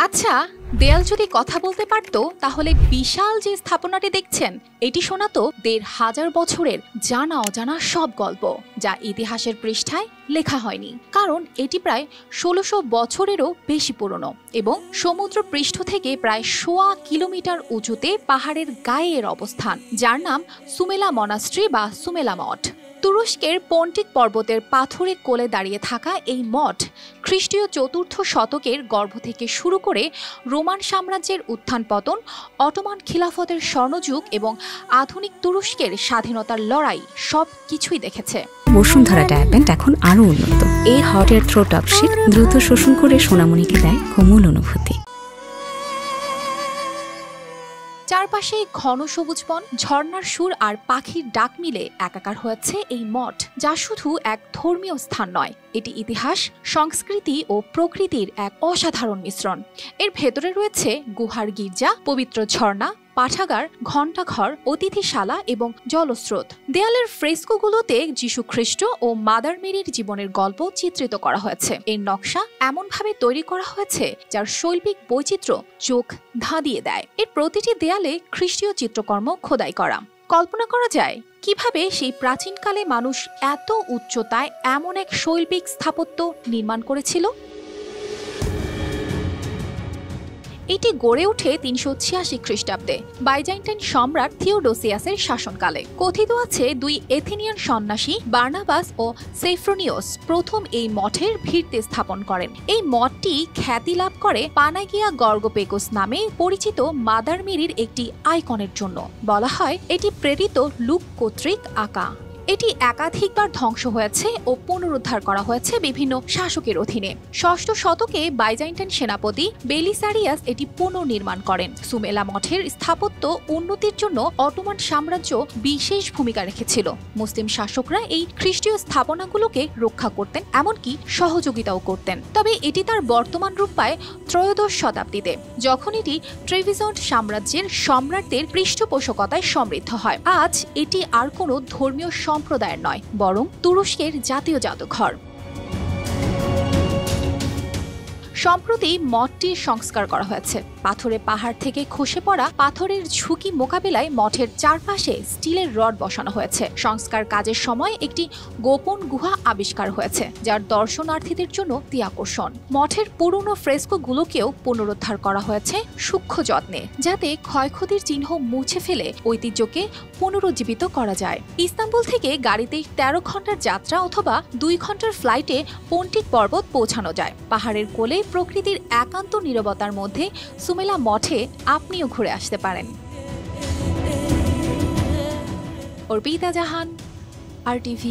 আচ্ছা, দেয়াল যদি কথা বলতে পারতো তাহলে বিশাল যে স্থাপনাটি দেখছেন এটি শোনাতো ১৫০০ বছরের জানা অজানা সব গল্প, যা ইতিহাসের পৃষ্ঠায় লেখা হয়নি। কারণ এটি প্রায় ১৬০০ বছরেরও বেশি পুরনো এবং সমুদ্র পৃষ্ঠ থেকে প্রায় ১০০ কিলোমিটার উঁচুতে পাহাড়ের গায়ে এর অবস্থান, যার নাম সুমেলা মনাস্ট্রি বা সুমেলা মঠ। তুরস্কের পন্টিক পর্বতের পাথরের কোলে দাঁড়িয়ে থাকা এই মঠ খ্রিস্টীয় ৪র্থ শতকের গর্ভ থেকে শুরু করে রোমান সাম্রাজ্যের উত্থান পতন, অটোমান খিলাফতের স্বর্ণযুগ এবং আধুনিক তুরস্কের স্বাধীনতার লড়াই সব কিছুই দেখেছে। বসুন্ধরা ডায়াপেন্ট এখন আরও উন্নত। এই হট এয়ার থ্রো টপশিট দ্রুত শোষণ করে সোনামণিকে দেয় কোমল অনুভূতি। চারপাশে ঘন সবুজ বন, ঝর্ণার সুর আর পাখির ডাক মিলে একাকার হয়েছে এই মঠ, যা শুধু এক ধর্মীয় স্থান নয়, এটি ইতিহাস, সংস্কৃতি ও প্রকৃতির এক অসাধারণ মিশ্রণ। এর ভেতরে রয়েছে গুহার গির্জা, পবিত্র ঝর্ণা, পাঠাগার, ঘণ্টাঘর, অতিথিশালা এবং জলস্রোত। দেয়ালের ফ্রেস্কোগুলোতে যীশুখ্রিস্ট ও মাদার মেরির জীবনের গল্প চিত্রিত করা হয়েছে। এর নকশা এমনভাবে তৈরি করা হয়েছে যার শৈল্পিক বৈচিত্র্য চোখ ধাঁধিয়ে দেয়। এর প্রতিটি দেয়ালে খ্রিস্টীয় চিত্রকর্ম খোদাই করা। কল্পনা করা যায় কিভাবে সেই প্রাচীনকালে মানুষ এত উচ্চতায় এমন এক শৈল্পিক স্থাপত্য নির্মাণ করেছিল। এটি গড়ে ওঠে ৩৮৬ খ্রিস্টাব্দে বাইজান্টাইন সম্রাট থিওডোসিয়াসের শাসনকালে। কথিত আছে ২ এথেনিয়ান সন্ন্যাসী বার্নাবাস ও সেফ্রোনিয়স প্রথম এই মঠের ভিত্তি স্থাপন করেন। এই মঠটি খ্যাতি লাভ করে পানাগিয়া গর্গোপেগোস নামে পরিচিত মাদার মেরির একটি আইকনের জন্য। বলা হয় এটি প্রেরিত লুক কর্তৃক আঁকা। এটি একাধিকবার ধ্বংস হয়েছে ও পুনরুদ্ধার করা হয়েছে বিভিন্ন শাসকের অধীনে। ৬ষ্ঠ শতকে বাইজান্টাইন সেনাপতি বেলিসারিয়াস এটি পুনর্নির্মাণ করেন। সুমেলা মঠের স্থাপত্য উন্নতির জন্য অটোমান সাম্রাজ্য বিশেষ ভূমিকা রেখেছিল। মুসলিম শাসকরা এই খ্রিস্টীয় স্থাপনাগুলোকে রক্ষা করতেন, এমনকি সহযোগিতাও করতেন। তবে এটি তার বর্তমান রূপ পায় ত্রয়োদশ শতাব্দীতে, যখন এটি ট্রেভিজন্ট সাম্রাজ্যের সম্রাটদের পৃষ্ঠপোষকতায় সমৃদ্ধ হয়। আজ এটি আর কোনো ধর্মীয় সম্প্রদায়ের নয়, বরং তুরস্কের জাতীয় জাদুঘর। সম্প্রতি মঠটির সংস্কার করা হয়েছে। পাথরে পাহাড় থেকে খসে পড়া পাথরের ঝুঁকি মোকাবিলায় মঠের চারপাশে স্টিলের রড বসানো হয়েছে। সংস্কার কাজের সময় একটি গোপন গুহা আবিষ্কার হয়েছে, যার দর্শনার্থীদের জন্য অতি আকর্ষণ। মঠের পুরনো ফ্রেস্কোগুলোকেও পুনরুদ্ধার করা হয়েছে সূক্ষ্ম যত্নে, যাতে ক্ষয়ক্ষতির চিহ্ন মুছে ফেলে ঐতিহ্যকে পুনরুজ্জীবিত করা যায়। ইস্তাম্বুল থেকে গাড়িতে ১৩ ঘন্টার যাত্রা অথবা ২ ঘন্টার ফ্লাইটে পন্টিক পর্বত পৌঁছানো যায়। পাহাড়ের কোলে প্রকৃতির একান্ত নীরবতার মধ্যে সুমেলা মঠে আপনিও ঘুরে আসতে পারেন। অর্পিতা জাহান, RTV।